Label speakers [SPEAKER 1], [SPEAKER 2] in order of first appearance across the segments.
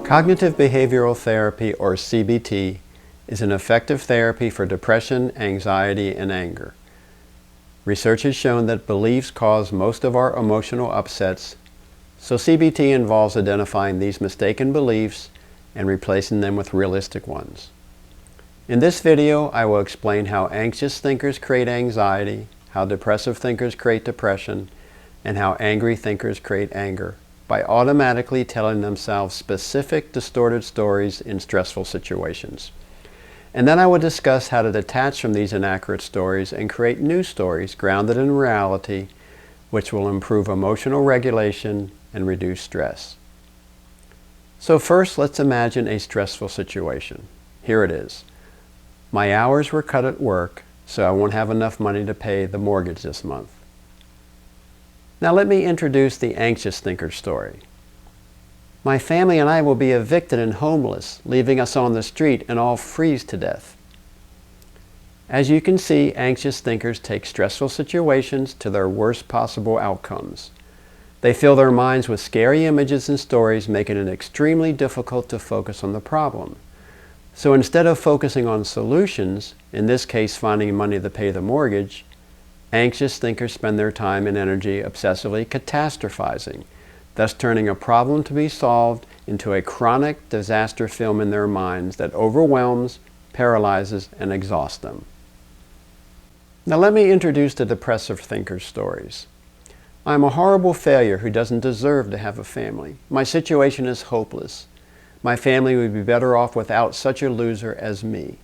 [SPEAKER 1] Cognitive behavioral therapy, or CBT, is an effective therapy for depression, anxiety, and anger. Research has shown that beliefs cause most of our emotional upsets, so CBT involves identifying these mistaken beliefs and replacing them with realistic ones. In this video, I will explain how anxious thinkers create anxiety, how depressive thinkers create depression, and how angry thinkers create anger by automatically telling themselves specific, distorted stories in stressful situations. And then I will discuss how to detach from these inaccurate stories and create new stories grounded in reality, which will improve emotional regulation and reduce stress. So first, let's imagine a stressful situation. Here it is. My hours were cut at work, so I won't have enough money to pay the mortgage this month. Now let me introduce the anxious thinker's story. My family and I will be evicted and homeless, leaving us on the street and all freeze to death. As you can see, anxious thinkers take stressful situations to their worst possible outcomes. They fill their minds with scary images and stories, making it extremely difficult to focus on the problem. So instead of focusing on solutions, in this case finding money to pay the mortgage, anxious thinkers spend their time and energy obsessively catastrophizing, thus turning a problem to be solved into a chronic disaster film in their minds that overwhelms, paralyzes, and exhausts them. Now let me introduce the depressive thinker's stories. I am a horrible failure who doesn't deserve to have a family. My situation is hopeless. My family would be better off without such a loser as me.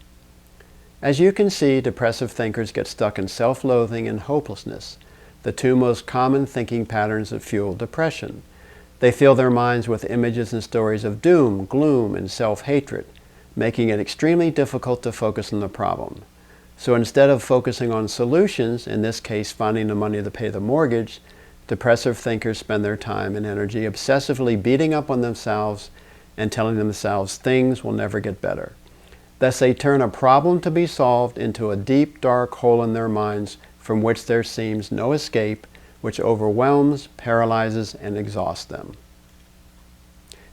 [SPEAKER 1] As you can see, depressive thinkers get stuck in self-loathing and hopelessness, the two most common thinking patterns that fuel depression. They fill their minds with images and stories of doom, gloom, and self-hatred, making it extremely difficult to focus on the problem. So instead of focusing on solutions, in this case finding the money to pay the mortgage, depressive thinkers spend their time and energy obsessively beating up on themselves and telling themselves things will never get better. Thus they turn a problem to be solved into a deep, dark hole in their minds from which there seems no escape, which overwhelms, paralyzes, and exhausts them.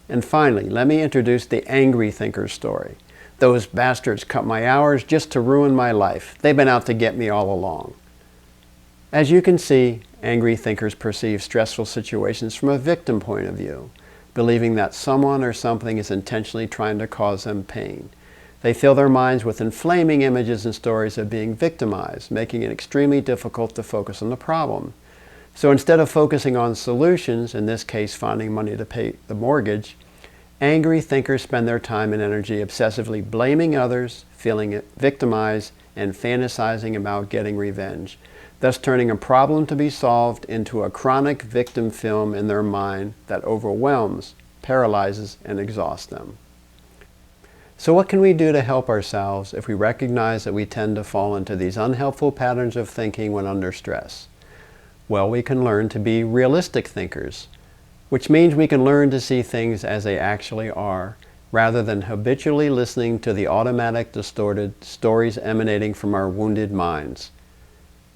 [SPEAKER 1] And finally, let me introduce the angry thinker's story. Those bastards cut my hours just to ruin my life. They've been out to get me all along. As you can see, angry thinkers perceive stressful situations from a victim point of view, believing that someone or something is intentionally trying to cause them pain. They fill their minds with inflaming images and stories of being victimized, making it extremely difficult to focus on the problem. So instead of focusing on solutions, in this case finding money to pay the mortgage, angry thinkers spend their time and energy obsessively blaming others, feeling victimized, and fantasizing about getting revenge, thus turning a problem to be solved into a chronic victim film in their mind that overwhelms, paralyzes, and exhausts them. So what can we do to help ourselves if we recognize that we tend to fall into these unhelpful patterns of thinking when under stress? Well, we can learn to be realistic thinkers, which means we can learn to see things as they actually are, rather than habitually listening to the automatic, distorted stories emanating from our wounded minds.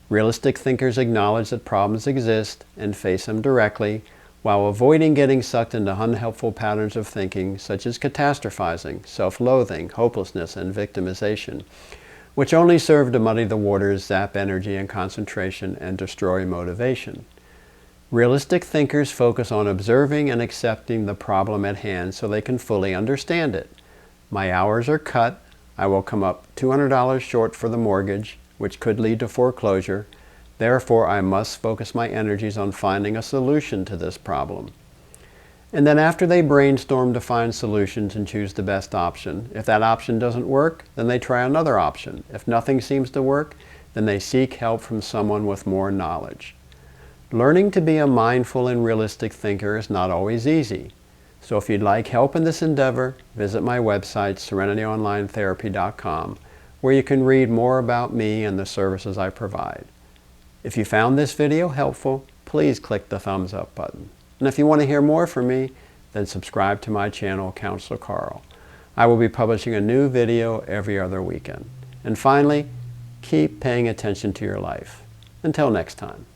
[SPEAKER 1] Realistic thinkers acknowledge that problems exist and face them directly, while avoiding getting sucked into unhelpful patterns of thinking such as catastrophizing, self-loathing, hopelessness, and victimization, which only serve to muddy the waters, zap energy and concentration, and destroy motivation. Realistic thinkers focus on observing and accepting the problem at hand so they can fully understand it. My hours are cut. I will come up $200 short for the mortgage, which could lead to foreclosure. Therefore, I must focus my energies on finding a solution to this problem. And then after they brainstorm to find solutions and choose the best option, if that option doesn't work, then they try another option. If nothing seems to work, then they seek help from someone with more knowledge. Learning to be a mindful and realistic thinker is not always easy. So if you'd like help in this endeavor, visit my website, SerenityOnlineTherapy.com, where you can read more about me and the services I provide. If you found this video helpful, please click the thumbs up button. And if you want to hear more from me, then subscribe to my channel, Counselor Carl. I will be publishing a new video every other weekend. And finally, keep paying attention to your life. Until next time.